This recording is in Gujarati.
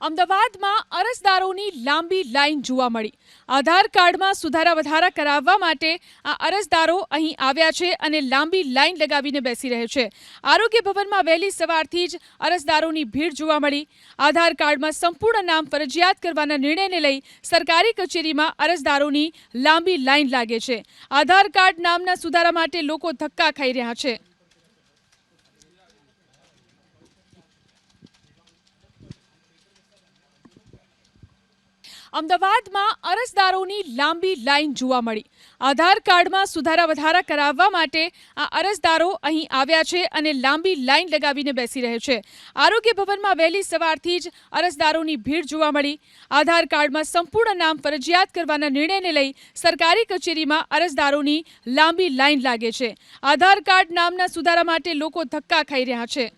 અમદાવાદમાં અરજદારોની લાંબી લાઈન જોવા મળી। આધાર કાર્ડમાં સુધારા વધારા કરાવવા માટે આ અરજદારો અહીં આવ્યા છે અને લાંબી લાઈન લગાવીને બેસી રહે છે। આરોગ્ય ભવનમાં વહેલી સવારથી જ અરજદારોની ભીડ જોવા મળી। આધાર કાર્ડમાં સંપૂર્ણ નામ ફરજિયાત કરવાના નિર્ણયને લઈ સરકારી કચેરીમાં અરજદારોની લાંબી લાઈન લાગે છે। આધાર કાર્ડ નામના સુધારા માટે લોકો ધક્કા ખાઈ રહ્યા છે। અમદાવાદમાં અરજદારોની લાંબી લાઈન જોવા મળી। આધાર કાર્ડમાં સુધારા વધારા કરાવવા માટે આ અરજદારો અહીં આવ્યા છે અને લાંબી લાઈન લગાવીને બેસી રહે છે। આરોગ્ય ભવનમાં વહેલી સવારથી જ અરજદારોની ભીડ જોવા મળી। આધાર કાર્ડમાં સંપૂર્ણ નામ ફરજિયાત કરવાના નિર્ણયને લઈ સરકારી કચેરીમાં અરજદારોની લાંબી લાઈન લાગે છે। આધાર કાર્ડ નામના સુધારા માટે લોકો ધક્કા ખાઈ રહ્યા છે।